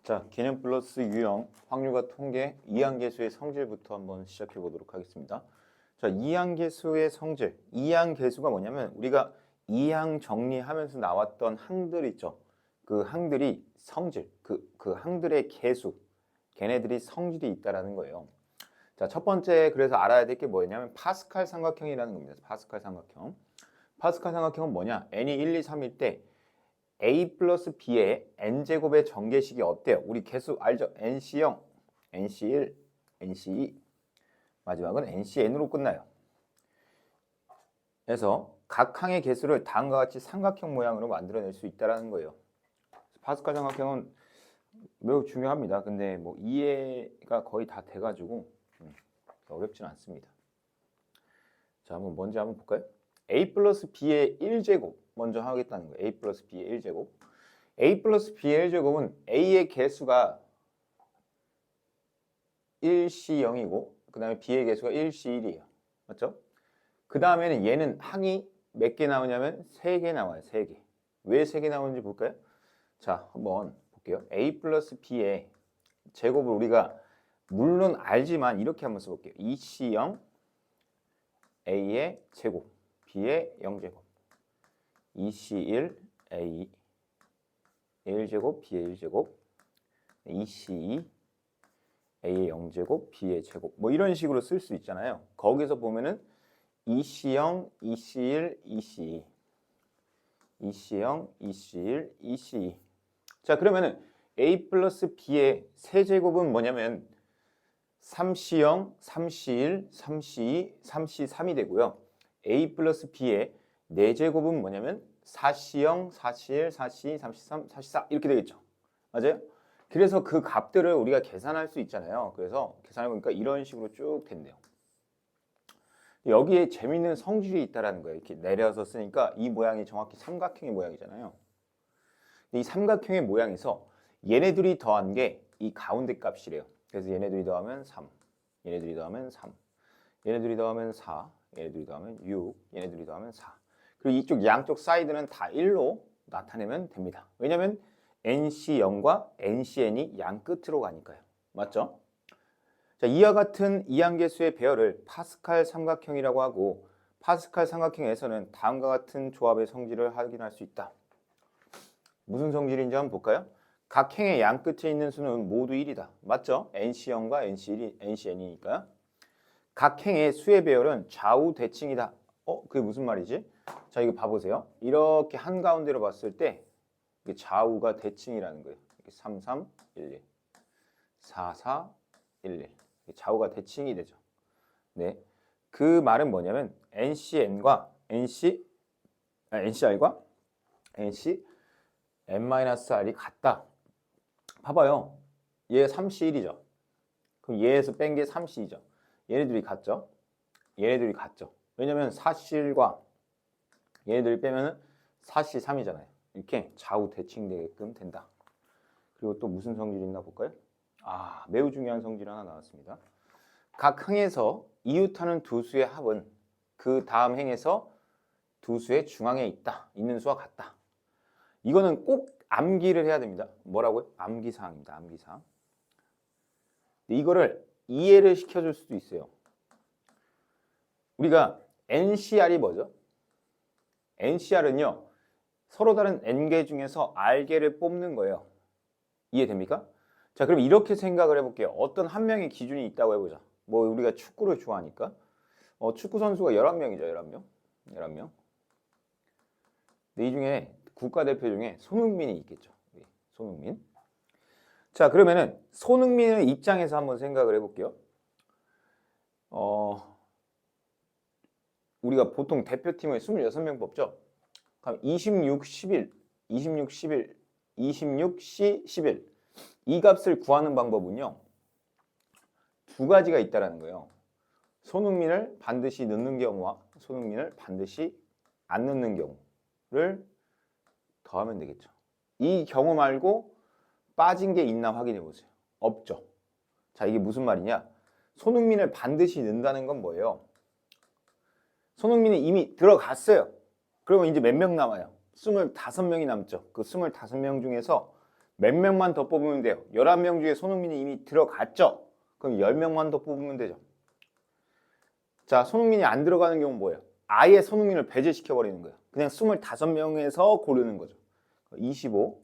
자, 개념 플러스 유형, 확률과 통계, 이항계수의 성질부터 한번 시작해 보도록 하겠습니다. 자, 이항계수의 성질. 이항계수가 뭐냐면 우리가 이항 정리하면서 나왔던 항들 있죠. 그 항들이 성질, 그 항들의 계수, 걔네들이 성질이 있다라는 거예요. 자, 첫 번째 그래서 알아야 될 게 뭐냐면 파스칼 삼각형이라는 겁니다. 파스칼 삼각형. 파스칼 삼각형은 뭐냐? n이 1, 2, 3일 때 a 플러스 b의 n제곱의 전개식이 어때요? 우리 개수 알죠? nc0, nc1, nc2 마지막은 ncn으로 끝나요. 그래서 각 항의 개수를 다음과 같이 삼각형 모양으로 만들어낼 수 있다는 거예요. 파스칼 삼각형은 매우 중요합니다. 근데 뭐 이해가 거의 다 돼가지고 어렵진 않습니다. 자, 한번 먼저 한번 볼까요? a 플러스 b의 1제곱 먼저 하겠다는 거예요. a 플러스 b의 1제곱. a 플러스 b의 1제곱은 a의 개수가 1c0이고 그 다음에 b의 개수가 1c1이에요. 맞죠? 그 다음에는 얘는 항이 몇 개 나오냐면 3개 나와요. 3개. 왜 3개 나오는지 볼까요? 자, 한번 볼게요. a 플러스 b의 제곱을 우리가 물론 알지만 이렇게 한번 써볼게요. 2c0 a의 제곱 b의 0제곱 2c1 a 1제곱 b의 1제곱 2c2 a의 0제곱 b의 제곱 뭐 이런 식으로 쓸 수 있잖아요. 거기서 보면은 2c0 2c1 2c2 2c0 2c1 2c2 자, 그러면은 a 플러스 b의 세제곱은 뭐냐면 3c0 3c1 3c2 3c3이 되고요. a 플러스 b의 4제곱은 뭐냐면 4c0 4c1 4c2 3c3 4c4 이렇게 되겠죠. 맞아요? 그래서 그 값들을 우리가 계산할 수 있잖아요. 그래서 계산해 보니까 이런 식으로 쭉 된대요. 여기에 재밌는 성질이 있다라는 거예요. 이렇게 내려서 쓰니까 이 모양이 정확히 삼각형의 모양이잖아요. 이 삼각형의 모양에서 얘네들이 더한 게 이 가운데 값이래요. 그래서 얘네들이 더하면 3, 얘네들이 더하면 3, 얘네들이 더하면 4, 얘네들이 더하면 6, 얘네들이 더하면 4. 그리고 이쪽 양쪽 사이드는 다 1로 나타내면 됩니다. 왜냐면 NC0과 NCN이 양 끝으로 가니까요. 맞죠? 자, 이와 같은 이항계수의 배열을 파스칼 삼각형이라고 하고 파스칼 삼각형에서는 다음과 같은 조합의 성질을 확인할 수 있다. 무슨 성질인지 한번 볼까요? 각 행의 양 끝에 있는 수는 모두 1이다. 맞죠? NC0과 NC1이 NCN이니까요. 각 행의 수의 배열은 좌우 대칭이다. 그게 무슨 말이지? 자, 이거 봐보세요. 이렇게 한가운데로 봤을 때 이게 좌우가 대칭이라는 거예요. 3, 3, 1, 1, 4, 4, 1, 1. 좌우가 대칭이 되죠. 네, 그 말은 뭐냐면 NCN과 NCR과 NCN-R이 같다. 봐봐요. 얘 3C1이죠. 그럼 얘에서 뺀 게 3C이죠. 얘네들이 같죠? 얘네들이 같죠. 왜냐면 4C1과 얘네들을 빼면은 4C3이잖아요. 이렇게 좌우 대칭되게끔 된다. 그리고 또 무슨 성질이 있나 볼까요? 매우 중요한 성질 하나 나왔습니다. 각 항에서 이웃하는 두 수의 합은 그 다음 행에서 두 수의 중앙에 있는 수와 같다. 이거는 꼭 암기를 해야 됩니다. 뭐라고요? 암기사항입니다. 암기사항. 이거를 이해를 시켜줄 수도 있어요. 우리가 NCR이 뭐죠? NCR은요, 서로 다른 N개 중에서 R개를 뽑는 거예요. 이해됩니까? 자, 그럼 이렇게 생각을 해볼게요. 어떤 한 명의 기준이 있다고 해보자. 뭐 우리가 축구를 좋아하니까 축구 선수가 11명이죠. 11명. 11명. 근데 이 중에 국가대표 중에 손흥민이 있겠죠. 손흥민. 자, 그러면은 손흥민의 입장에서 한번 생각을 해볼게요. 우리가 보통 대표팀을 26명 뽑죠. 그럼 26, 11, 26, 11, 26C, 11 이 값을 구하는 방법은요. 두 가지가 있다라는 거예요. 손흥민을 반드시 넣는 경우와 손흥민을 반드시 안 넣는 경우를 더하면 되겠죠. 이 경우 말고 빠진 게 있나 확인해 보세요. 없죠. 자, 이게 무슨 말이냐? 손흥민을 반드시 넣는다는 건 뭐예요? 손흥민이 이미 들어갔어요. 그러면 이제 몇 명 남아요? 25명이 남죠. 그 25명 중에서 몇 명만 더 뽑으면 돼요. 11명 중에 손흥민이 이미 들어갔죠? 그럼 10명만 더 뽑으면 되죠. 자, 손흥민이 안 들어가는 경우는 뭐예요? 아예 손흥민을 배제시켜버리는 거예요. 그냥 25명에서 고르는 거죠. 25.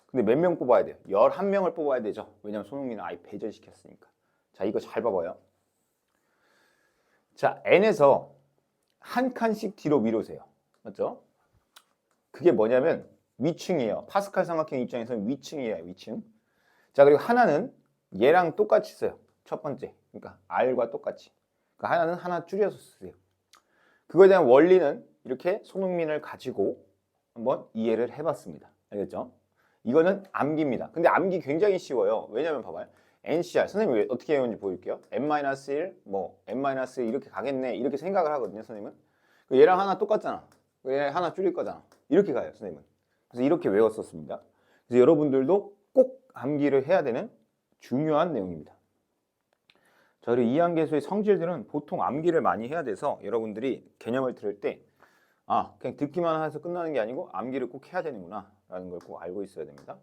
근데 몇 명 뽑아야 돼요? 11명을 뽑아야 되죠. 왜냐면 손흥민은 아예 배제시켰으니까. 자, 이거 잘 봐봐요. 자, N에서 한 칸씩 뒤로 미루세요. 맞죠? 그게 뭐냐면 위층이에요. 파스칼 삼각형 입장에서는 위층이에요. 위층. 자, 그리고 하나는 얘랑 똑같이 써요. 첫 번째. 그러니까 R과 똑같이. 그러니까 하나는 하나 줄여서 쓰세요. 그거에 대한 원리는 이렇게 손흥민을 가지고 한번 이해를 해봤습니다. 알겠죠? 이거는 암기입니다. 근데 암기 굉장히 쉬워요. 왜냐면 봐봐요. NCR, 선생님이 왜 어떻게 해오는지 보여줄게요. N-1, 뭐 N-1 이렇게 가겠네 이렇게 생각을 하거든요. 선생님은. 얘랑 하나 똑같잖아. 얘 하나 줄일 거잖아. 이렇게 가요. 선생님은. 그래서 이렇게 외웠었습니다. 그래서 여러분들도 꼭 암기를 해야 되는 중요한 내용입니다. 자, 그리고 이항계수의 성질들은 보통 암기를 많이 해야 돼서 여러분들이 개념을 들을 때 그냥 듣기만 해서 끝나는 게 아니고 암기를 꼭 해야 되는구나 라는 걸 꼭 알고 있어야 됩니다.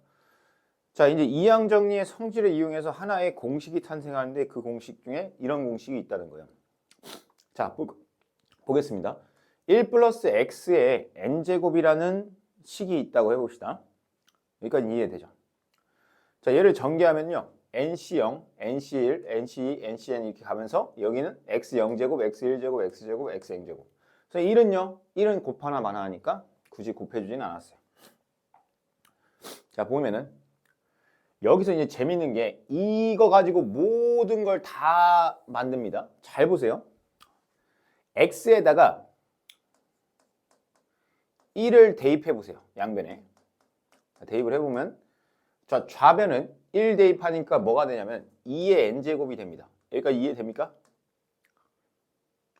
자, 이제 이항 정리의 성질을 이용해서 하나의 공식이 탄생하는데 그 공식 중에 이런 공식이 있다는 거예요. 자, 보겠습니다. 1 플러스 x의 n제곱이라는 식이 있다고 해봅시다. 여기까지 이해되죠? 자, 얘를 전개하면요. NC0, NC1, NC2, NCN 이렇게 가면서 여기는 X0제곱, X1제곱, X제곱, Xn제곱. 그래서 1은요. 1은 곱하나 마나 하니까 굳이 곱해주진 않았어요. 자, 보면은 여기서 이제 재밌는 게 이거 가지고 모든 걸 다 만듭니다. 잘 보세요. X에다가 1을 대입해 보세요. 양변에. 대입을 해보면 자, 좌변은 1 대입하니까 뭐가 되냐면 2의 n제곱이 됩니다. 여기까지 이해됩니까?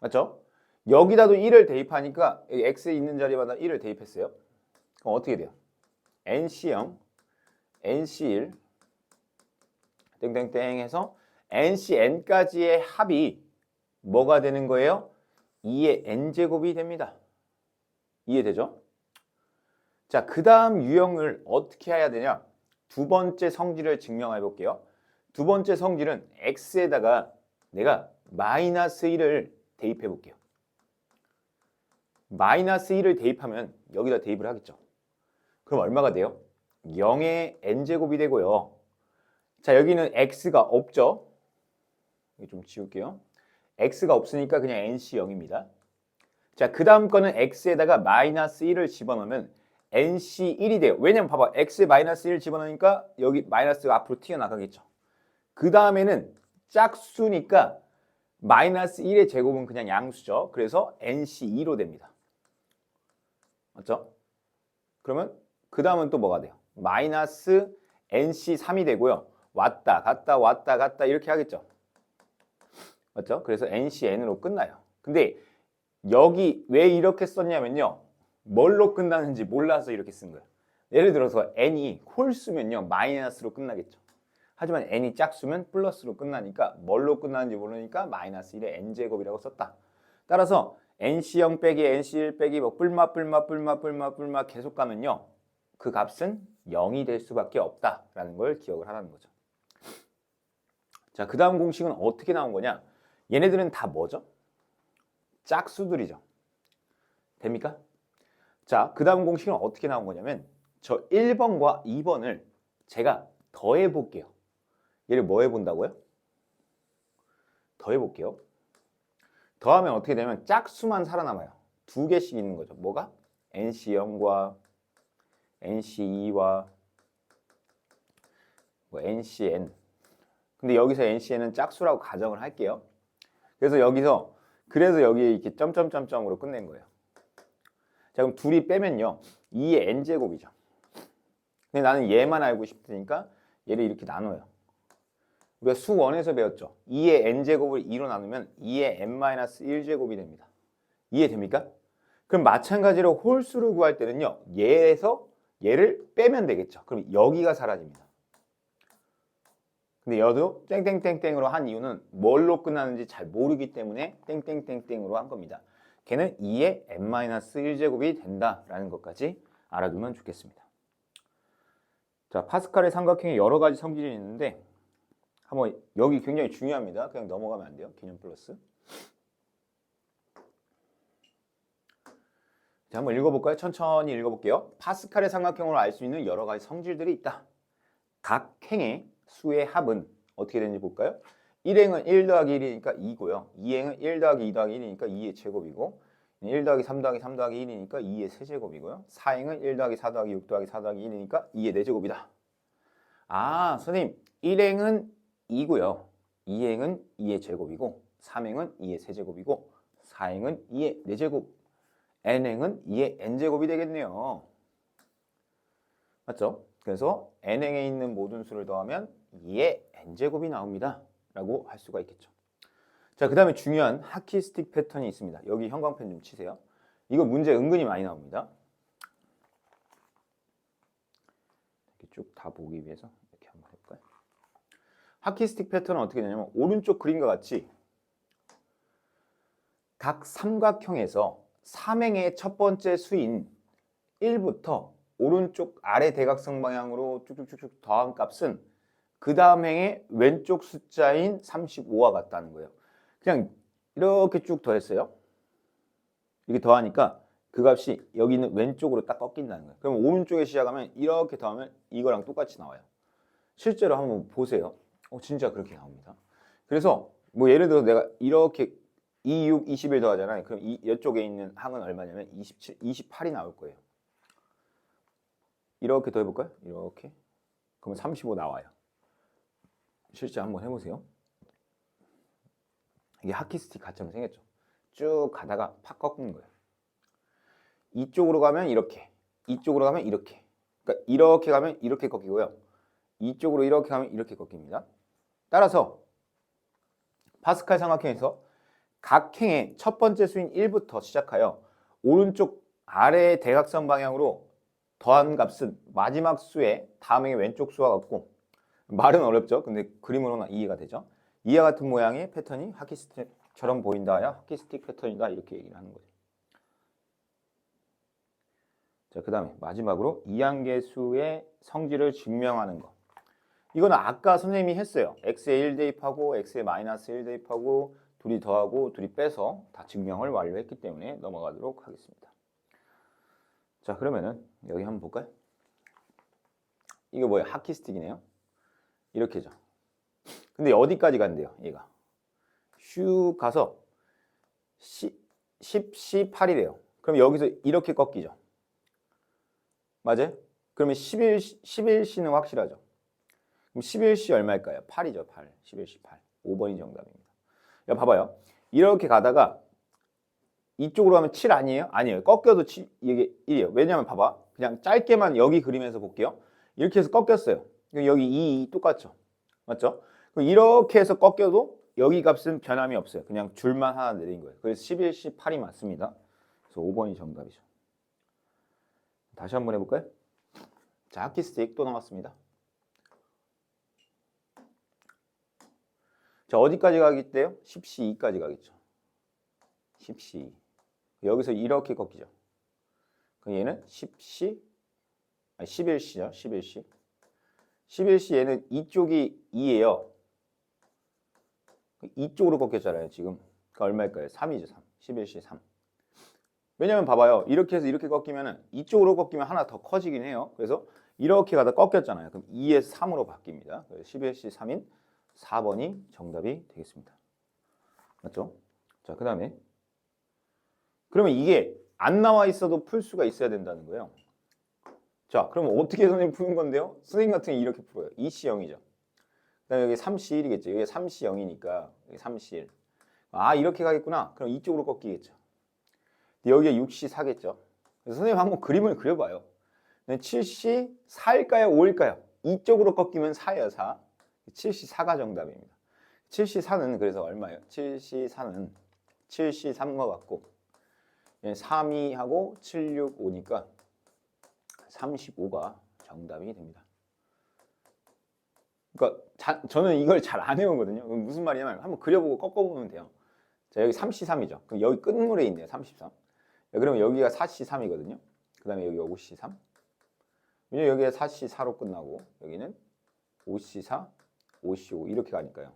맞죠? 여기다도 1을 대입하니까 여기 x에 있는 자리마다 1을 대입했어요. 그럼 어떻게 돼요? nc0, nc1 땡땡땡 해서 ncn까지의 합이 뭐가 되는 거예요? 2의 n제곱이 됩니다. 이해되죠? 자, 그 다음 유형을 어떻게 해야 되냐? 두 번째 성질을 증명해 볼게요. 두 번째 성질은 x에다가 내가 마이너스 1을 대입해 볼게요. 마이너스 1을 대입하면 여기다 대입을 하겠죠. 그럼 얼마가 돼요? 0의 n제곱이 되고요. 자, 여기는 x가 없죠. 여기 좀 지울게요. x가 없으니까 그냥 nc0입니다. 자, 그 다음 거는 x에다가 마이너스 1을 집어넣으면 nc1이 돼요. 왜냐면 봐봐. x에 마이너스 1 집어넣으니까 여기 마이너스가 앞으로 튀어나가겠죠. 그 다음에는 짝수니까 마이너스 1의 제곱은 그냥 양수죠. 그래서 nc2로 됩니다. 맞죠? 그러면 그 다음은 또 뭐가 돼요? 마이너스 nc3이 되고요. 왔다 갔다 왔다 갔다 이렇게 하겠죠. 맞죠? 그래서 ncn으로 끝나요. 근데 여기 왜 이렇게 썼냐면요. 뭘로 끝나는지 몰라서 이렇게 쓴 거예요. 예를 들어서 n이 홀수면요. 마이너스로 끝나겠죠. 하지만 n이 짝수면 플러스로 끝나니까 뭘로 끝나는지 모르니까 마이너스 1의 n제곱이라고 썼다. 따라서 nc0 빼기 nc1 빼기 뭐 뿔마 계속 가면요. 그 값은 0이 될 수밖에 없다라는 걸 기억을 하라는 거죠. 자, 그 다음 공식은 어떻게 나온 거냐? 얘네들은 다 뭐죠? 짝수들이죠. 됩니까? 자, 그 다음 공식은 어떻게 나온 거냐면 저 1번과 2번을 제가 더해 볼게요. 얘를 뭐 해본다고요? 더해 볼게요. 더하면 어떻게 되냐면 짝수만 살아남아요. 두 개씩 있는 거죠. 뭐가? NC0과 NC2와 뭐 NCN. 근데 여기서 NCN은 짝수라고 가정을 할게요. 그래서 여기에 이렇게 점점점점으로 끝낸 거예요. 자, 그럼 둘이 빼면요. 2의 n제곱이죠. 근데 나는 얘만 알고 싶으니까 얘를 이렇게 나눠요. 우리가 수1에서 배웠죠. 2의 n제곱을 2로 나누면 2의 n-1제곱이 됩니다. 이해됩니까? 그럼 마찬가지로 홀수를 구할 때는요. 얘에서 얘를 빼면 되겠죠. 그럼 여기가 사라집니다. 근데 여도 땡땡땡땡으로 한 이유는 뭘로 끝나는지 잘 모르기 때문에 땡땡땡땡으로 한 겁니다. 걔는 2의 n-1제곱이 된다라는 것까지 알아두면 좋겠습니다. 자, 파스칼의 삼각형에 여러 가지 성질이 있는데 한번 여기 굉장히 중요합니다. 그냥 넘어가면 안 돼요. 개념 플러스. 자, 한번 읽어볼까요? 천천히 읽어볼게요. 파스칼의 삼각형으로 알 수 있는 여러 가지 성질들이 있다. 각 행의 수의 합은 어떻게 되는지 볼까요? 1행은 1 더하기 1이니까 2고요. 2행은 1 더하기 2 더하기 1이니까 2의 제곱이고 1 더하기 3 더하기 3 더하기 1이니까 2의 세제곱이고요. 4행은 1 더하기 4 더하기 6 더하기 4 더하기 1이니까 2의 4제곱이다. 아, 선생님 1행은 2고요. 2행은 2의 제곱이고 3행은 2의 세제곱이고 4행은 2의 4제곱 n행은 2의 n제곱이 되겠네요. 맞죠? 그래서 n행에 있는 모든 수를 더하면 2의 n제곱이 나옵니다. 라고 할 수가 있겠죠. 자, 그 다음에 중요한 하키스틱 패턴이 있습니다. 여기 형광펜 좀 치세요. 이거 문제 은근히 많이 나옵니다. 이렇게 쭉 다 보기 위해서 이렇게 한번 해볼까요? 하키스틱 패턴은 어떻게 되냐면 오른쪽 그림과 같이 각 삼각형에서 삼행의 첫 번째 수인 1부터 오른쪽 아래 대각선 방향으로 쭉쭉쭉쭉 더한 값은 그 다음 행의 왼쪽 숫자인 35와 같다는 거예요. 그냥 이렇게 쭉 더했어요. 이렇게 더하니까 그 값이 여기 있는 왼쪽으로 딱 꺾인다는 거예요. 그럼 오른쪽에 시작하면 이렇게 더하면 이거랑 똑같이 나와요. 실제로 한번 보세요. 진짜 그렇게 나옵니다. 그래서 뭐 예를 들어 내가 이렇게 2, 6, 21 더하잖아요. 그럼 이쪽에 있는 항은 얼마냐면 27, 28이 나올 거예요. 이렇게 더해볼까요? 이렇게. 그러면 35 나와요. 실제 한번 해보세요. 이게 하키스틱 가처럼 생겼죠. 쭉 가다가 팍 꺾는 거예요. 이쪽으로 가면 이렇게, 이쪽으로 가면 이렇게. 그러니까 이렇게 가면 이렇게 꺾이고요. 이쪽으로 이렇게 가면 이렇게 꺾입니다. 따라서 파스칼 삼각형에서 각 행의 첫 번째 수인 1부터 시작하여 오른쪽 아래 대각선 방향으로 더한 값은 마지막 수의 다음 행의 왼쪽 수와 같고, 말은 어렵죠. 근데 그림으로는 이해가 되죠. 이와 같은 모양의 패턴이 하키스틱처럼 보인다야 하키스틱 패턴이다 이렇게 얘기를 하는 거죠. 자, 그 다음에 마지막으로 이항계수의 성질을 증명하는 거. 이거는 아까 선생님이 했어요. x에 1 대입하고 x에 마이너스 1 대입하고 둘이 더하고 둘이 빼서 다 증명을 완료했기 때문에 넘어가도록 하겠습니다. 자, 그러면은 여기 한번 볼까요? 이거 뭐예요? 하키스틱이네요. 이렇게죠. 근데 어디까지 간대요? 얘가 슉 가서 10, 18이래요. 그럼 여기서 이렇게 꺾이죠. 맞아요? 그러면 11C는 확실하죠. 그럼 11C 얼마일까요? 8이죠. 8. 11C 8. 5번이 정답입니다. 야, 봐봐요. 이렇게 가다가 이쪽으로 가면 7 아니에요? 아니에요. 꺾여도 7, 이게 1이에요. 왜냐면 봐봐. 그냥 짧게만 여기 그림에서 볼게요. 이렇게 해서 꺾였어요. 여기 2 똑같죠? 맞죠? 그럼 이렇게 해서 꺾여도 여기 값은 변함이 없어요. 그냥 줄만 하나 내린 거예요. 그래서 11C 8이 맞습니다. 그래서 5번이 정답이죠. 다시 한번 해볼까요? 자, 하키스틱 또 나왔습니다. 자, 어디까지 가겠대요? 10C2까지 가겠죠. 10C2. 여기서 이렇게 꺾이죠. 그럼 얘는 10C, 아니 11C죠. 11C. 11C 얘는 이쪽이 2예요. 이쪽으로 꺾였잖아요, 지금. 그러니까 얼마일까요? 3이죠, 3. 11C 3. 왜냐면 봐봐요. 이렇게 해서 이렇게 꺾이면은 이쪽으로 꺾이면 하나 더 커지긴 해요. 그래서 이렇게 가다 꺾였잖아요. 그럼 2에서 3으로 바뀝니다. 그래서 11C 3인 4번이 정답이 되겠습니다. 맞죠? 자, 그 다음에 그러면 이게 안 나와 있어도 풀 수가 있어야 된다는 거예요. 자, 그럼 어떻게 선생님 푸는 건데요? 선생님 같은 경우 이렇게 풀어요. 2C0이죠. 그 다음에 여기 3C1이겠죠. 여기 3C0이니까 여기 3C1. 아, 이렇게 가겠구나. 그럼 이쪽으로 꺾이겠죠. 여기가 6C4겠죠. 그래서 선생님 한번 그림을 그려봐요. 7C4일까요? 5일까요? 이쪽으로 꺾이면 4예요, 4. 7C4가 정답입니다. 7C4는 그래서 얼마예요? 7C4는 7C3과 같고 3,2하고 7, 6, 5니까 35가 정답이 됩니다. 그러니까 저는 이걸 잘 안 해오거든요. 무슨 말이냐면 한번 그려보고 꺾어보면 돼요. 자, 여기 3C3이죠. 그럼 여기 끝물에 있네요. 33. 그러면 여기가 4C3이거든요. 그 다음에 여기 5C3. 왜냐면 여기가 4C4로 끝나고 여기는 5C4, 5C5 이렇게 가니까요.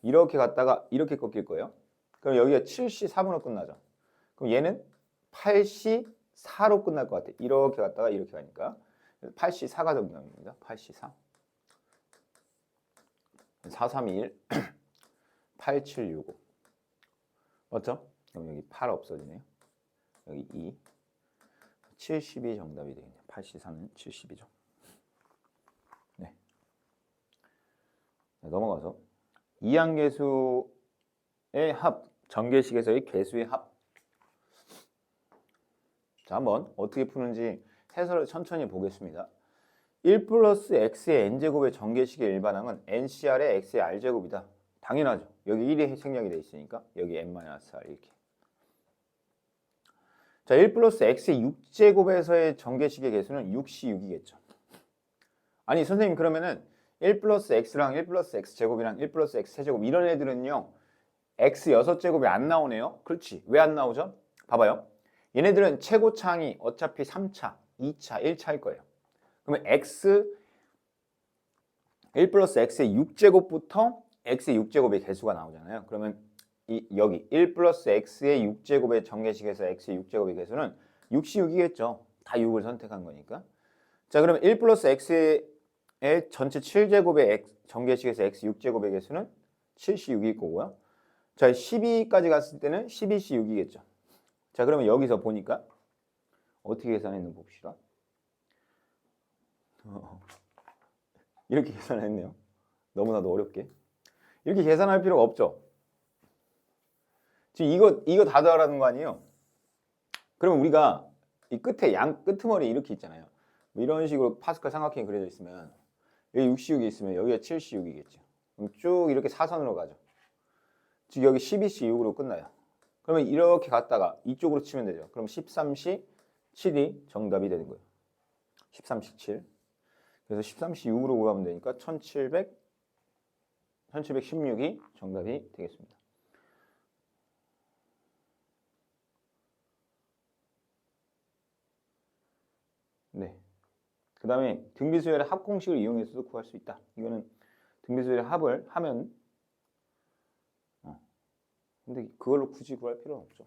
이렇게 갔다가 이렇게 꺾일 거예요. 그럼 여기가 7C3으로 끝나죠. 그럼 얘는 8C4로 끝날 것 같아. 이렇게 갔다가 이렇게 가니까 8C4가 정답입니다. 8C4. 4321, 8765. 맞죠? 그럼 여기 8 없어지네요. 여기 2. 70이 정답이 되겠네요. 8C4는 70이죠. 네. 넘어가서 이항계수의 합, 전개식에서의 계수의 합. 자, 한번 어떻게 푸는지 해설을 천천히 보겠습니다. 1 플러스 x의 n제곱의 전개식의 일반항은 ncr의 x의 r제곱이다. 당연하죠. 여기 1이 생략이 돼 있으니까 여기 n-r 이렇게. 자, 1 플러스 x의 6제곱에서의 전개식의 개수는 6C6이겠죠. 아니 선생님 그러면은 1 플러스 x랑 1 플러스 x제곱이랑 1 플러스 x세제곱 이런 애들은요 x 6제곱이 안 나오네요. 그렇지. 왜 안 나오죠? 봐봐요. 얘네들은 최고차항이 어차피 3차, 2차, 1차일 거예요. 그러면 x 1 플러스 x의 6제곱부터 x의 6제곱의 개수가 나오잖아요. 그러면 여기 1 플러스 x의 6제곱의 전개식에서 x의 6제곱의 개수는 6C6이겠죠. 다 6을 선택한 거니까. 자, 그러면 1 플러스 x의 전체 7제곱의 전개식에서 x 6제곱의 개수는 7C6일 거고요. 자, 12까지 갔을 때는 12C6이겠죠. 자, 그러면 여기서 보니까 어떻게 계산했는지 봅시다. 이렇게 계산했네요. 너무나도 어렵게. 이렇게 계산할 필요가 없죠. 지금 이거 다 더하라는 거 아니에요? 그럼 우리가 이 끝에 끄트머리 이렇게 있잖아요. 뭐 이런 식으로 파스칼 삼각형이 그려져 있으면 여기 6C6이 있으면 여기가 7C6이겠죠. 그럼 쭉 이렇게 사선으로 가죠. 즉 여기 12C6으로 끝나요. 그러면 이렇게 갔다가 이쪽으로 치면 되죠. 그럼 13C7이 정답이 되는 거예요. 13C7. 그래서 13C6으로 구하면 되니까 1716이 정답이 되겠습니다. 네. 그 다음에 등비수열의 합 공식을 이용해서도 구할 수 있다. 이거는 등비수열의 합을 하면 근데 그걸로 굳이 구할 필요는 없죠.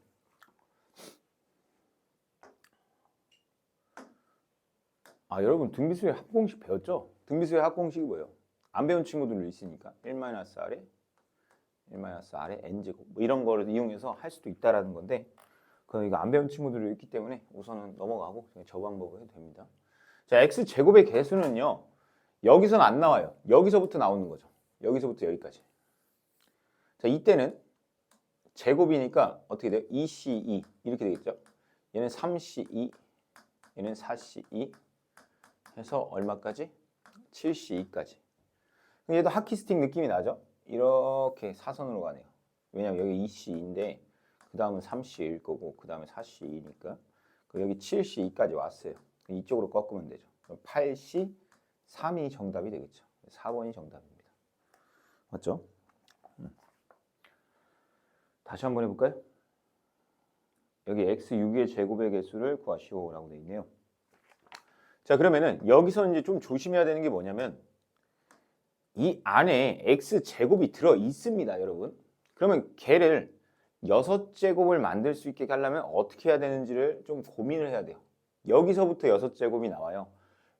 아, 여러분 등비수열의 합 공식 배웠죠? 등비수열의 합 공식이 뭐예요? 안 배운 친구들도 있으니까 1-r에 1-r의 n제곱 뭐 이런 거를 이용해서 할 수도 있다라는 건데 이거 안 배운 친구들이 있기 때문에 우선은 넘어가고 저 방법을 해도 됩니다. 자, x제곱의 개수는요. 여기서는 안 나와요. 여기서부터 나오는 거죠. 여기서부터 여기까지. 자, 이때는 제곱이니까 어떻게 돼요? 2C2 이렇게 되겠죠. 얘는 3C2, 얘는 4C2 해서 얼마까지? 7C2까지. 얘도 하키스틱 느낌이 나죠? 이렇게 사선으로 가네요. 왜냐면 여기 2C2인데 그 다음은 3C일 거고 그 다음에 4C2니까 여기 7C2까지 왔어요. 이쪽으로 꺾으면 되죠. 그럼 8C3이 정답이 되겠죠. 4번이 정답입니다. 맞죠? 다시 한번 해볼까요? 여기 x6의 제곱의 개수를 구하시오라고 되어 있네요. 자, 그러면은 여기서 이제 좀 조심해야 되는 게 뭐냐면 이 안에 x제곱이 들어 있습니다, 여러분. 그러면 걔를 6제곱을 만들 수 있게 하려면 어떻게 해야 되는지를 좀 고민을 해야 돼요. 여기서부터 6제곱이 나와요.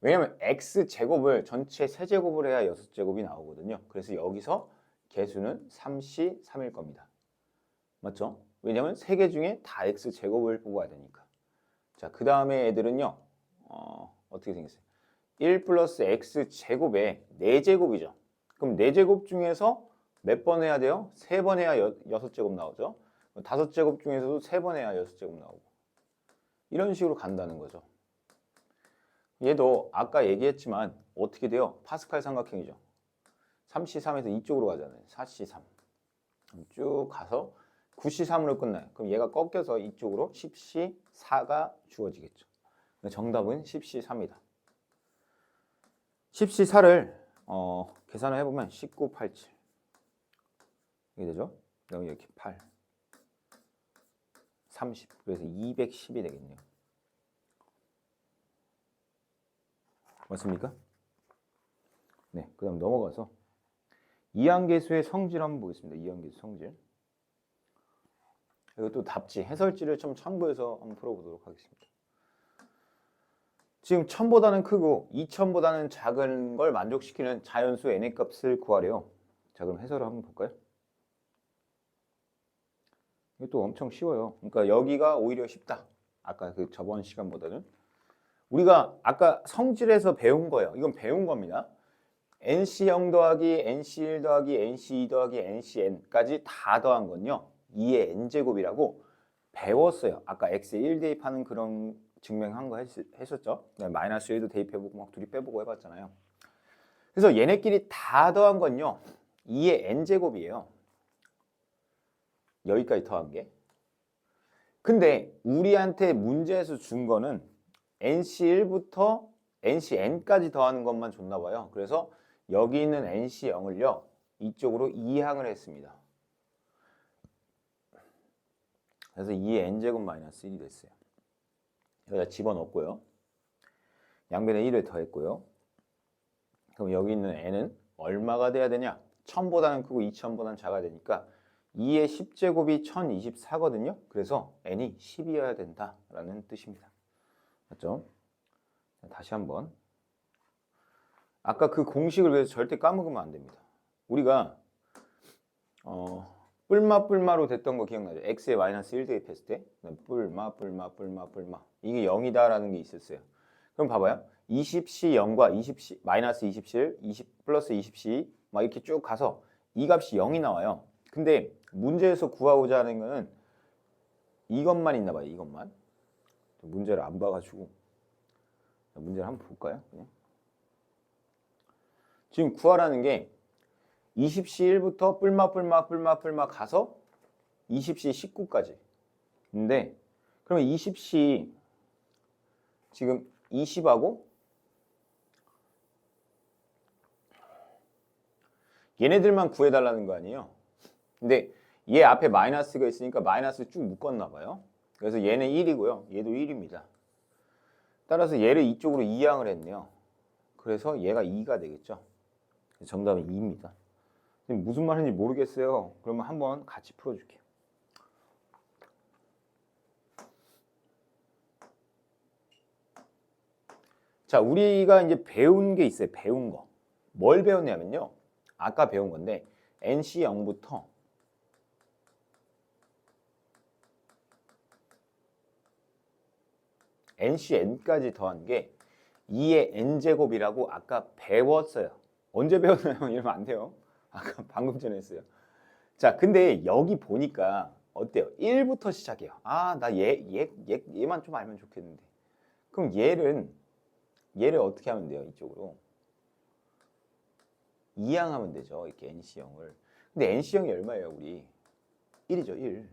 왜냐면 x제곱을 전체 세제곱을 해야 6제곱이 나오거든요. 그래서 여기서 개수는 3C3일 겁니다. 맞죠? 왜냐면 3개 중에 다 x제곱을 뽑아야 되니까. 자, 그 다음에 애들은요. 어떻게 생겼어요? 1 플러스 x제곱에 4제곱이죠. 그럼 4제곱 중에서 몇 번 해야 돼요? 3번 해야 6제곱 나오죠. 5제곱 중에서도 3번 해야 6제곱 나오고. 이런 식으로 간다는 거죠. 얘도 아까 얘기했지만 어떻게 돼요? 파스칼 삼각형이죠. 3C3에서 이쪽으로 가잖아요. 4C3. 쭉 가서 9C3으로 끝나요. 그럼 얘가 꺾여서 이쪽으로 10C4가 주어지겠죠. 정답은 10C3이다. 10C4를 계산을 해보면 19, 87 이게 되죠? 여기 이렇게 8, 30 그래서 210이 되겠네요. 맞습니까? 네, 그 다음 넘어가서 이항계수의 성질 한번 보겠습니다. 이항계수 성질. 이것도 답지, 해설지를 좀 참고해서 한번 풀어보도록 하겠습니다. 지금 1000보다는 크고 2000보다는 작은 걸 만족시키는 자연수 n의 값을 구하래요. 자, 그럼 해설을 한번 볼까요? 이것도 엄청 쉬워요. 그러니까 여기가 오히려 쉽다. 아까 그 저번 시간보다는. 우리가 아까 성질에서 배운 거예요. 이건 배운 겁니다. NC0 더하기 NC1 더하기 NC2 더하기 NCn까지 다 더한 건요. 2의 n제곱이라고 배웠어요. 아까 x에 1 대입하는 그런 증명한 거 했었죠. 마이너스 1도 대입해보고 막 둘이 빼보고 해봤잖아요. 그래서 얘네끼리 다 더한 건요. 2의 n제곱이에요. 여기까지 더한 게. 근데 우리한테 문제에서 준 거는 NC1부터 NCn까지 더하는 것만 줬나 봐요. 그래서 여기 있는 NC0을요. 이쪽으로 이항을 했습니다. 그래서 2의 n제곱 마이너스 1이 됐어요. 여기다 집어넣었고요. 양변에 1을 더했고요. 그럼 여기 있는 n은 얼마가 돼야 되냐? 1000보다는 크고 2000보다는 작아야 되니까 2의 10제곱이 1024거든요. 그래서 n이 10이어야 된다라는 뜻입니다. 맞죠? 다시 한번. 아까 그 공식을 위해서 절대 까먹으면 안 됩니다. 우리가 뿔마로 됐던 거 기억나죠? x에 마이너스 1 대입했을 때 뿔마 이게 0이다라는 게 있었어요. 그럼 봐봐요. 20c 0과 20c 마이너스 27, 20 플러스 20c 막 이렇게 쭉 가서 이 값이 0이 나와요. 근데 문제에서 구하고자 하는 거는 이것만 있나 봐요. 이것만. 문제를 안 봐가지고 문제를 한번 볼까요? 그냥. 지금 구하라는 게 20C1부터 뿔마 가서 20C 19까지. 근데 그러면 20C 지금 20하고 얘네들만 구해달라는 거 아니에요? 근데 얘 앞에 마이너스가 있으니까 마이너스 쭉 묶었나 봐요. 그래서 얘는 1이고요. 얘도 1입니다. 따라서 얘를 이쪽으로 이항을 했네요. 그래서 얘가 2가 되겠죠. 정답은 2입니다. 무슨 말인지 모르겠어요. 그러면 한번 같이 풀어줄게요. 자, 우리가 이제 배운 게 있어요. 배운 거. 뭘 배웠냐면요. 아까 배운 건데 NC0부터 NCn까지 더한 게 2의 n제곱이라고 아까 배웠어요. 언제 배웠나요? 이러면 안 돼요. 아까 방금 전에 했어요. 자, 근데 여기 보니까 어때요? 1부터 시작해요. 아, 나 얘만 좀 알면 좋겠는데. 그럼 얘를 어떻게 하면 돼요? 이쪽으로. 이항하면 되죠. 이렇게 NC0을. 근데 NC0이 얼마예요, 우리? 1이죠, 1.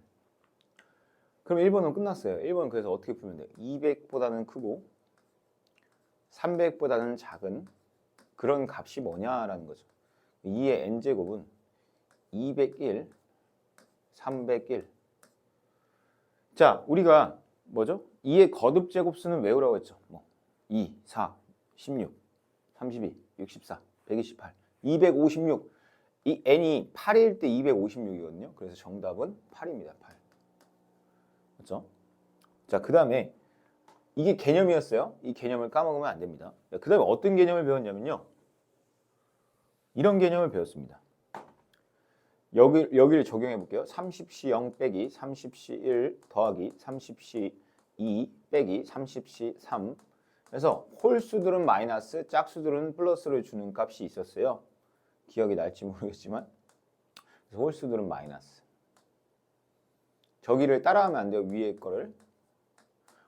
그럼 1번은 끝났어요. 1번은 그래서 어떻게 풀면 돼요? 200보다는 크고 300보다는 작은 그런 값이 뭐냐라는 거죠. 2의 n제곱은 201, 301. 자, 우리가 뭐죠? 2의 거듭 제곱수는 외우라고 했죠. 2, 4, 16, 32, 64, 128, 256. 이 n이 8일 때 256이거든요. 그래서 정답은 8입니다. 8. 그렇죠? 자, 그 다음에 이게 개념이었어요. 이 개념을 까먹으면 안 됩니다. 그 다음에 어떤 개념을 배웠냐면요. 이런 개념을 배웠습니다. 여기를 적용해 볼게요. 30C 0 빼기 30C 1 더하기 30C 2 빼기 30C 3. 그래서 홀수들은 마이너스, 짝수들은 플러스를 주는 값이 있었어요. 기억이 날지 모르겠지만 그래서 홀수들은 마이너스. 저기를 따라하면 안 돼요. 위에 거를.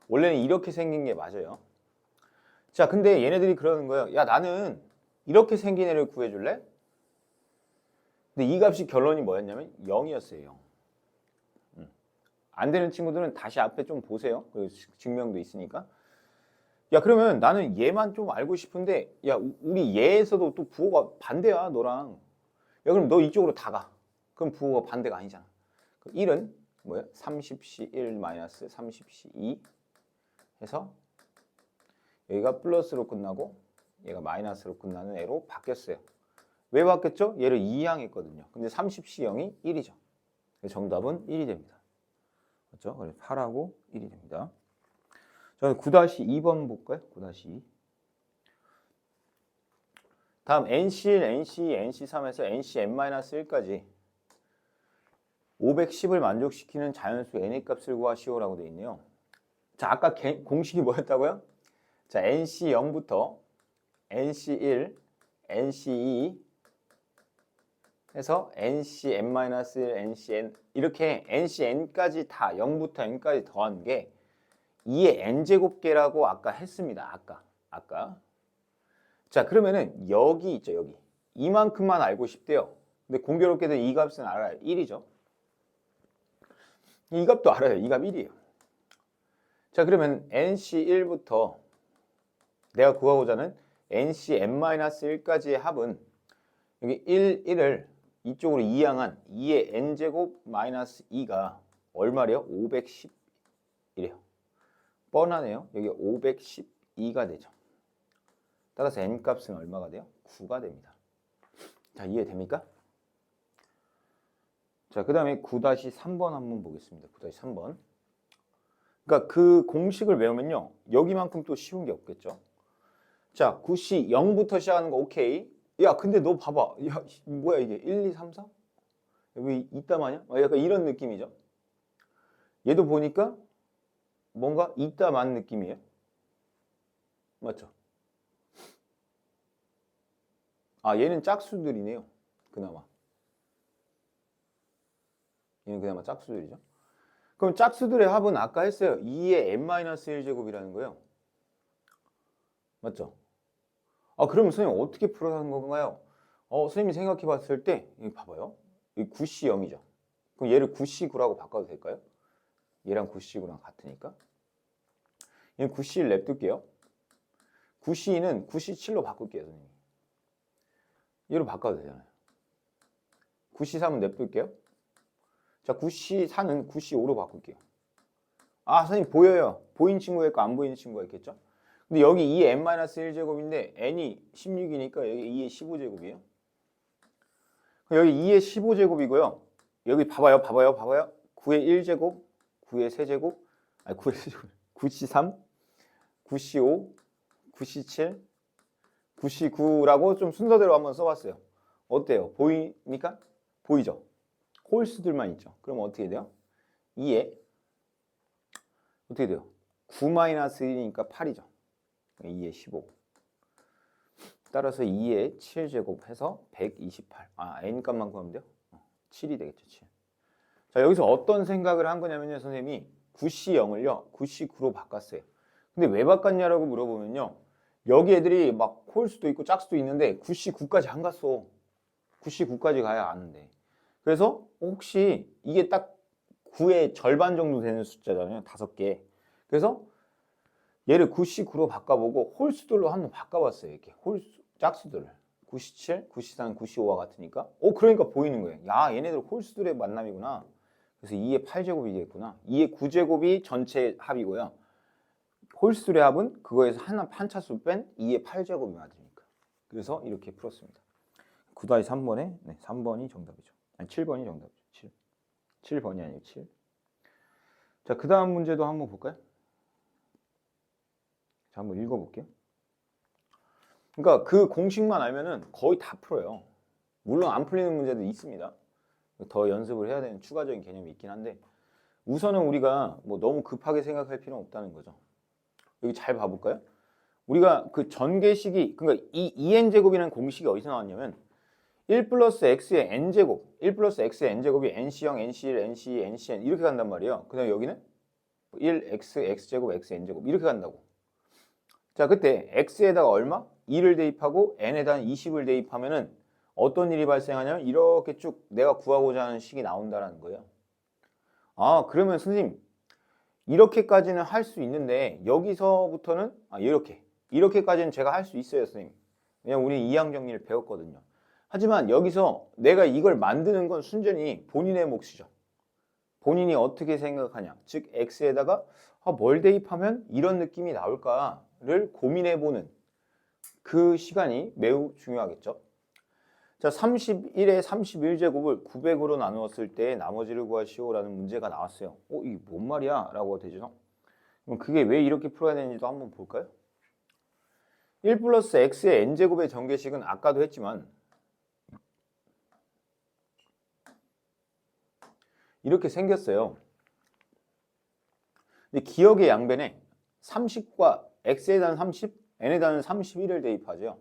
원래는 이렇게 생긴 게 맞아요. 자, 근데 얘네들이 그러는 거예요. 야, 나는 이렇게 생긴 애를 구해줄래? 근데 이 값이 결론이 뭐였냐면 0이었어요. 0. 안 되는 친구들은 다시 앞에 좀 보세요. 그 증명도 있으니까. 야, 그러면 나는 얘만 좀 알고 싶은데 야, 우리 얘에서도 또 부호가 반대야, 너랑. 야, 그럼 너 이쪽으로 다 가. 그럼 부호가 반대가 아니잖아. 1은 뭐야? 30C 1 마이너스 30C 2 해서 여기가 플러스로 끝나고 얘가 마이너스로 끝나는 애로 바뀌었어요. 왜 바뀌었죠? 얘를 이항했거든요. 근데 30C형이 1이죠. 정답은 1이 됩니다. 맞죠? 그래서 8하고 1이 됩니다. 자, 9-2번 볼까요? 9-2. 다음 NC1, NC2, NC3에서 NCn-1까지 510을 만족시키는 자연수 n의 값을 구하시오라고 되어 있네요. 자, 아까 공식이 뭐였다고요? 자, NC0부터 NC1, NC2 해서 NCn-1, NCn 이렇게 NCn까지 다 0부터 n까지 더한 게 2의 n제곱계라고 아까 했습니다. 아까. 자, 그러면은 여기 있죠, 여기. 이만큼만 알고 싶대요. 근데 공교롭게도 이 값은 알아요. 1이죠. 이 값도 알아요. 이 값 1이에요. 자, 그러면 NC1부터 내가 구하고자 하는 NCn-1까지의 합은 여기 1을 이쪽으로 이항한 2의 n제곱 마이너스 2가 얼마래요? 510이래요. 뻔하네요. 여기 512가 되죠. 따라서 n값은 얼마가 돼요? 9가 됩니다. 자, 이해됩니까? 자, 그 다음에 9-3번 한번 보겠습니다. 9-3번. 그러니까 그 공식을 외우면요. 여기만큼 또 쉬운 게 없겠죠. 자, 9C 0부터 시작하는 거 오케이. 야, 근데 너 봐봐. 야, 뭐야 이게? 1, 2, 3, 4? 여기 이따 마냐? 약간 이런 느낌이죠. 얘도 보니까 뭔가 이따 만 느낌이에요. 맞죠? 아, 얘는 짝수들이네요. 그나마. 얘는 그나마 짝수들이죠. 그럼 짝수들의 합은 아까 했어요. 2의 n-1제곱이라는 거예요. 맞죠? 아, 그럼 선생님 어떻게 풀어가는 건가요? 선생님이 생각해 봤을 때, 여기 봐봐요. 이 9C 0이죠. 그럼 얘를 9C 9라고 바꿔도 될까요? 얘랑 9C 9랑 같으니까. 얘는 9C를 냅둘게요. 9C는 9C 7로 바꿀게요, 선생님. 얘로 바꿔도 되잖아요. 9C 3은 냅둘게요. 자, 9C 4는 9C 5로 바꿀게요. 아, 선생님 보여요. 보이는 친구가 있고 안 보이는 친구가 있겠죠? 근데 여기 2의 n-1제곱인데 n이 16이니까 여기 2의 15제곱이에요. 여기 2의 15제곱이고요. 여기 봐봐요. 9의 1제곱, 9의 세제곱, 아니 9의 세제곱, 9C 3, 9C 5, 9C 7, 9C 9라고 좀 순서대로 한번 써봤어요. 어때요? 보입니까? 보이죠? 홀수들만 있죠. 그럼 어떻게 돼요? 2에 어떻게 돼요? 9-1이니까 8이죠. 2에 15. 따라서 2에 7제곱 해서 128. 아, n 값만 구하면 돼요? 7이 되겠죠, 7. 자, 여기서 어떤 생각을 한 거냐면요, 선생님이 9C 0을요, 9C 9로 바꿨어요. 근데 왜 바꿨냐라고 물어보면요, 여기 애들이 막 홀수도 있고 짝수도 있는데 9C 9까지 안 갔어. 9C 9까지 가야 아는데. 그래서 혹시 이게 딱 9의 절반 정도 되는 숫자잖아요. 5개. 그래서 얘를 9C 9로 바꿔보고 홀수들로 한번 바꿔봤어요. 이렇게 홀수, 짝수들을. 9C 7, 9C 3, 9C 5와 같으니까. 그러니까 보이는 거예요. 야, 얘네들 홀수들의 만남이구나. 그래서 2의 8제곱이 되겠구나. 2의 9제곱이 전체 합이고요. 홀수들의 합은 그거에서 한 차수 뺀 2의 8제곱이 맞으니까. 그래서 이렇게 풀었습니다. 9-3번에 3번이 정답이죠. 아니 7번이 정답이죠. 7번이 아니고 7. 자, 그 다음 문제도 한번 볼까요? 자, 한번 읽어볼게요. 그러니까 그 공식만 알면은 거의 다 풀어요. 물론 안 풀리는 문제도 있습니다. 더 연습을 해야 되는 추가적인 개념이 있긴 한데 우선은 우리가 뭐 너무 급하게 생각할 필요는 없다는 거죠. 여기 잘 봐볼까요? 우리가 그 전개식이 그러니까 이 2n제곱이라는 공식이 어디서 나왔냐면 1 플러스 x의 n제곱 1 플러스 x의 n제곱이 nc0, nc1, nc2, ncn 이렇게 간단 말이에요. 그 다음에 여기는 1x, x제곱, xn제곱 이렇게 간다고. 자, 그때 x에다가 얼마? 2를 대입하고 n에다가 20을 대입하면은 어떤 일이 발생하냐면 이렇게 쭉 내가 구하고자 하는 식이 나온다라는 거예요. 아, 그러면 선생님 이렇게까지는 할 수 있는데 여기서부터는 이렇게까지는 제가 할 수 있어요, 선생님. 왜냐면 우리 이항 정리를 배웠거든요. 하지만 여기서 내가 이걸 만드는 건 순전히 본인의 몫이죠. 본인이 어떻게 생각하냐. 즉 x에다가 뭘 대입하면 이런 느낌이 나올까를 고민해보는 그 시간이 매우 중요하겠죠. 자, 31의 31제곱을 900으로 나누었을 때 나머지를 구하시오라는 문제가 나왔어요. 이게 뭔 말이야? 라고 되죠. 그럼 그게 왜 이렇게 풀어야 되는지도 한번 볼까요? 1 플러스 x의 n제곱의 전개식은 아까도 했지만 이렇게 생겼어요. 근데 기억의 양변에 30과 x에 대한 30, n에 대한 31을 대입하죠.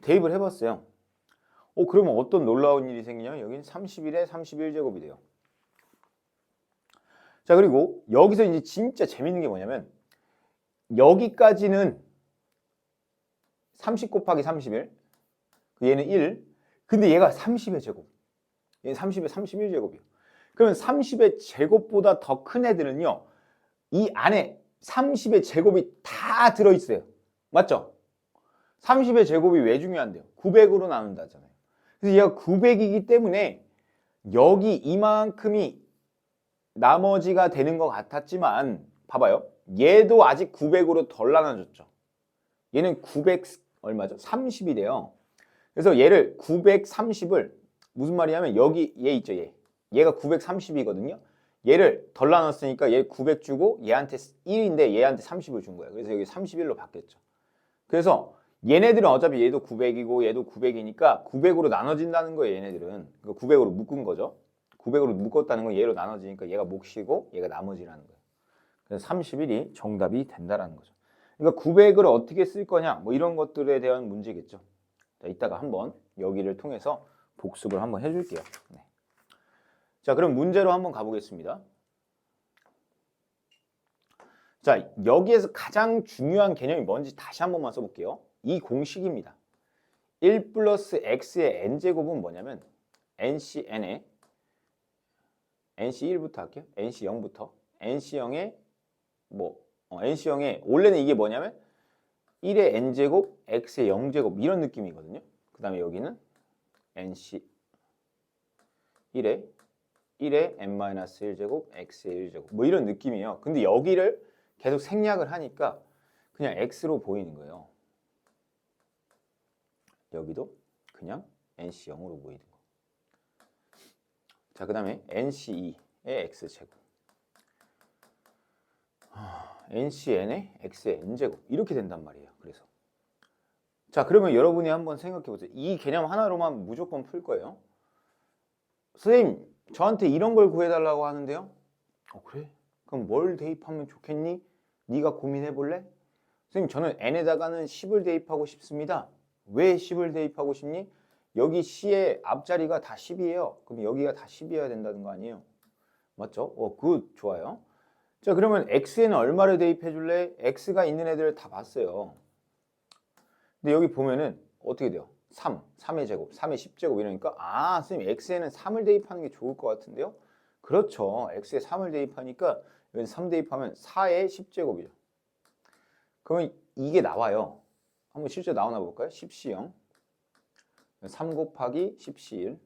대입을 해봤어요. 그러면 어떤 놀라운 일이 생기냐면 여기는 31에 31제곱이 돼요. 자, 그리고 여기서 이제 진짜 재밌는 게 뭐냐면 여기까지는 30 곱하기 31, 얘는 1, 근데 얘가 30의 제곱, 얘는 30의 31제곱이에요. 그러면 30의 제곱보다 더 큰 애들은요, 이 안에 30의 제곱이 다 들어있어요. 맞죠? 30의 제곱이 왜 중요한데요? 900으로 나눈다잖아요. 그래서 얘가 900이기 때문에 여기 이만큼이 나머지가 되는 것 같았지만 봐봐요. 얘도 아직 900으로 덜 나눠졌죠. 얘는 900 얼마죠? 30이래요. 그래서 얘를 930을 무슨 말이냐면 여기 얘 있죠, 얘. 얘가 930이거든요. 얘를 덜 나눴으니까 얘 900 주고 얘한테 1인데 얘한테 30을 준 거예요. 그래서 여기 31로 바뀌었죠. 그래서 얘네들은 어차피 얘도 900이고 얘도 900이니까 900으로 나눠진다는 거예요, 얘네들은. 그러니까 900으로 묶은 거죠. 900으로 묶었다는 건 얘로 나눠지니까 얘가 몫이고 얘가 나머지라는 거예요. 그래서 31이 정답이 된다라는 거죠. 그러니까 900을 어떻게 쓸 거냐 뭐 이런 것들에 대한 문제겠죠. 자, 이따가 한번 여기를 통해서 복습을 한번 해줄게요. 네. 자, 그럼 문제로 한번 가보겠습니다. 자, 여기에서 가장 중요한 개념이 뭔지 다시 한 번만 써볼게요. 이 공식입니다. 1 플러스 x의 n제곱은 뭐냐면 ncn의 nc1부터 할게요. nc0부터 nc0의 nc0의 원래는 이게 뭐냐면 1의 n제곱 x의 0제곱 이런 느낌이거든요. 그 다음에 여기는 nc 1의 n-1제곱 x의 1제곱 뭐 이런 느낌이에요. 근데 여기를 계속 생략을 하니까 그냥 x로 보이는 거예요. 여기도 그냥 nc0으로 보이는 거. 자, 그 다음에 nc2의 x제곱 ncn의 x의 n제곱 이렇게 된단 말이에요. 그래서 자, 그러면 여러분이 한번 생각해 보세요. 이 개념 하나로만 무조건 풀 거예요. 선생님, 저한테 이런 걸 구해달라고 하는데요. 그래? 그럼 뭘 대입하면 좋겠니? 네가 고민해 볼래? 선생님, 저는 n에다가는 10을 대입하고 싶습니다. 왜 10을 대입하고 싶니? 여기 c의 앞자리가 다 10이에요. 그럼 여기가 다 10이어야 된다는 거 아니에요? 맞죠? 굿, 좋아요. 자, 그러면 x에는 얼마를 대입해 줄래? x가 있는 애들을 다 봤어요. 근데 여기 보면은 어떻게 돼요? 3의 제곱, 3의 10제곱 이러니까 선생님 x에는 3을 대입하는 게 좋을 것 같은데요? 그렇죠. x에 3을 대입하니까 여기 3 대입하면 4의 10제곱이죠. 그러면 이게 나와요. 한번 실제 나오나 볼까요? 10C0 3 곱하기 10C1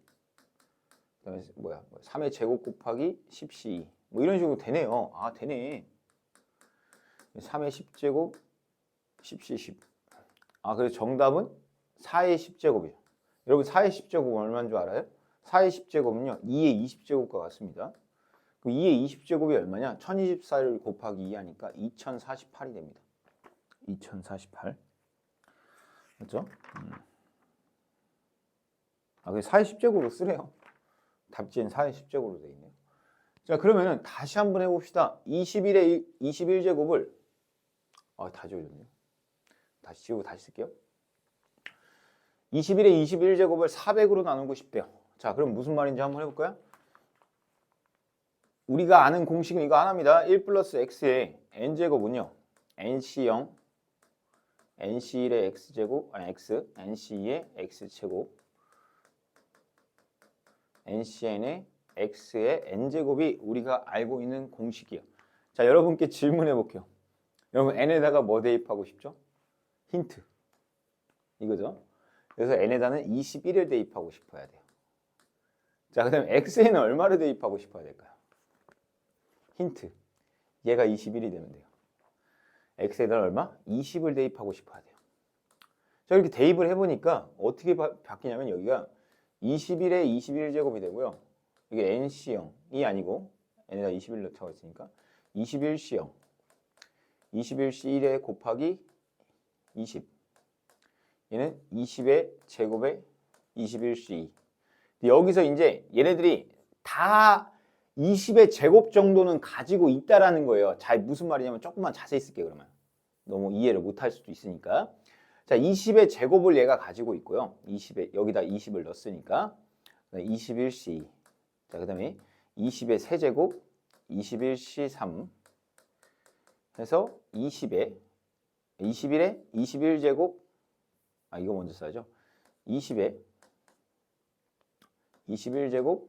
그다음에 3의 제곱 곱하기 10C2 뭐 이런 식으로 되네요. 되네. 3의 10제곱 10C10 그래서 정답은 4의 10제곱이죠. 여러분 4의 10제곱은 얼마인 줄 알아요? 4의 10제곱은요 2의 20제곱과 같습니다. 그럼 2의 20제곱이 얼마냐? 1024를 곱하기 2 하니까 2048이 됩니다. 2048 맞죠? 그래서 4의 10제곱으로 쓰래요. 답지엔 4의 10제곱으로 되어 있네요. 자, 그러면은 다시 한번 해봅시다. 21의 21제곱을 다 지워졌네요. 다시 지우고 다시 쓸게요. 21의 21제곱을 400으로 나누고 싶대요. 자, 그럼 무슨 말인지 한번 해볼까요? 우리가 아는 공식은 이거 하나입니다. 1 플러스 x의 n제곱은요. nc0, nc1의 x제곱, x, nc2의 x제곱, ncn의 x의 n제곱이 우리가 알고 있는 공식이에요. 자, 여러분께 질문해 볼게요. 여러분 n에다가 뭐 대입하고 싶죠? 힌트. 이거죠. 그래서 n에다는 21을 대입하고 싶어야 돼요. 자, 그 다음에 x에는 얼마를 대입하고 싶어야 될까요? 힌트. 얘가 21이 되면 돼요. x에다는 얼마? 20을 대입하고 싶어야 돼요. 자, 이렇게 대입을 해보니까 어떻게 바뀌냐면 여기가 21에 21제곱이 되고요. 이게 NC형이 아니고 n에다 21 넣자고 했으니까 21C형 21C1에 곱하기 20 얘는 20의 제곱에 21C2 여기서 이제 얘네들이 다 20의 제곱 정도는 가지고 있다라는 거예요. 자, 무슨 말이냐면 조금만 자세히 쓸게요. 그러면 너무 이해를 못할 수도 있으니까. 자, 20의 제곱을 얘가 가지고 있고요. 20에 여기다 20을 넣었으니까 21C. 자, 그다음에 20의 세제곱 21C3 해서 20에 21에 21제곱 이거 먼저 써야죠. 20에 21제곱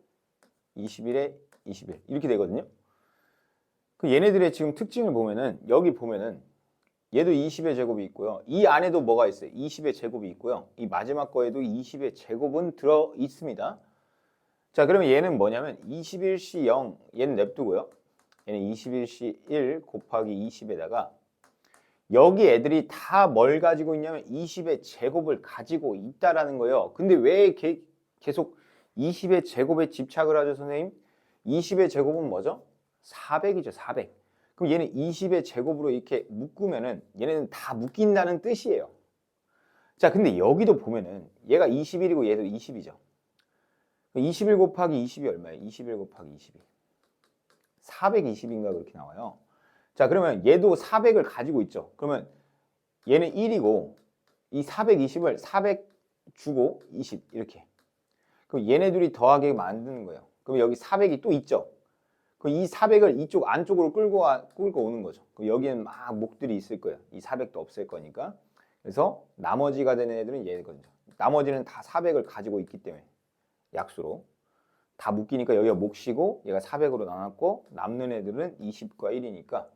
21에 21 이렇게 되거든요. 그 얘네들의 지금 특징을 보면은 여기 보면은 얘도 20의 제곱이 있고요. 이 안에도 뭐가 있어요? 20의 제곱이 있고요. 이 마지막 거에도 20의 제곱은 들어 있습니다. 자, 그러면 얘는 뭐냐면 21C0 얘는 냅두고요. 얘는 21C1 곱하기 20에다가 여기 애들이 다 뭘 가지고 있냐면 20의 제곱을 가지고 있다라는 거예요. 근데 왜 계속 20의 제곱에 집착을 하죠, 선생님? 20의 제곱은 뭐죠? 400이죠, 400. 그럼 얘는 20의 제곱으로 이렇게 묶으면은 얘네는 다 묶인다는 뜻이에요. 자, 근데 여기도 보면은 얘가 21이고 얘도 20이죠. 21 곱하기 20이 얼마예요? 21 곱하기 20이 420인가 그렇게 나와요. 자, 그러면 얘도 400을 가지고 있죠. 그러면 얘는 1이고 이 420을 400 주고 20 이렇게. 그럼 얘네 둘이 더하게 만드는 거예요. 그럼 여기 400이 또 있죠. 그럼 이 400을 이쪽 안쪽으로 끌고 오는 거죠. 그럼 여기는 막 목들이 있을 거예요. 이 400도 없을 거니까. 그래서 나머지가 되는 애들은 얘거든요. 나머지는 다 400을 가지고 있기 때문에 약수로 다 묶이니까 여기가 몫이고 얘가 400으로 나눴고 남는 애들은 20과 1이니까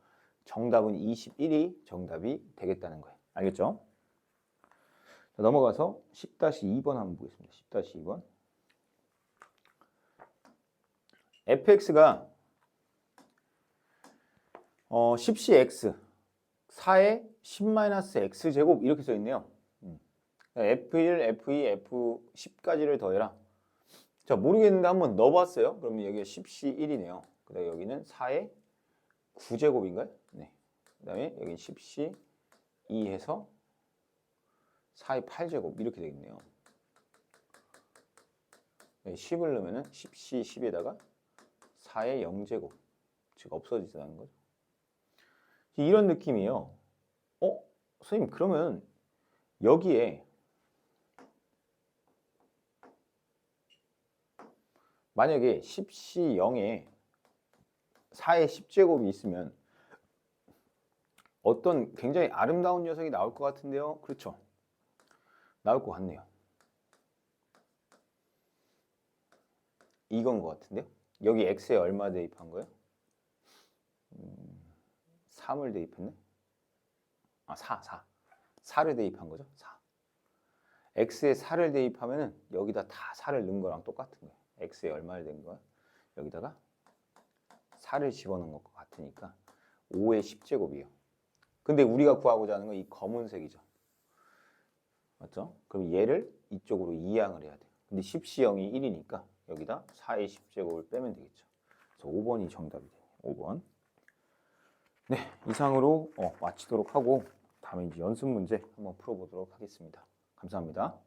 정답은 21이 정답이 되겠다는 거예요. 알겠죠? 자, 넘어가서 10-2번 한번 보겠습니다. 10-2번. fx가 10cx 4에 10-x제곱 이렇게 써있네요. f1, f2, f10까지를 더해라. 자, 모르겠는데 한번 넣어봤어요. 그러면 여기가 10c1이네요. 그 다음에 여기는 4의 9제곱인가요? 네. 그 다음에 여기 10c2 해서 4의 8제곱 이렇게 되겠네요. 10을 넣으면 10c 10에다가 4의 0제곱 즉 없어지다는 거죠. 이런 느낌이에요. 선생님 그러면 여기에 만약에 10c 0에 4의 10제곱이 있으면 어떤 굉장히 아름다운 녀석이 나올 것 같은데요. 그렇죠? 나올 것 같네요. 이건 것 같은데요. 여기 x에 얼마 대입한 거예요? 3을 대입했네? 4를 대입한 거죠? 4. x에 4를 대입하면은 여기다 다 4를 넣은 거랑 똑같은 거예요. x에 얼마를 된 거야? 여기다가 4를 집어넣은 것과 같으니까 5의 10제곱이에요. 근데 우리가 구하고자 하는 건 이 검은색이죠. 맞죠? 그럼 얘를 이쪽으로 이항을 해야 돼요. 근데 10c형이 1이니까 여기다 4의 10제곱을 빼면 되겠죠. 그래서 5번이 정답이 돼요. 5번. 네, 이상으로 마치도록 하고 다음에 이제 연습 문제 한번 풀어보도록 하겠습니다. 감사합니다.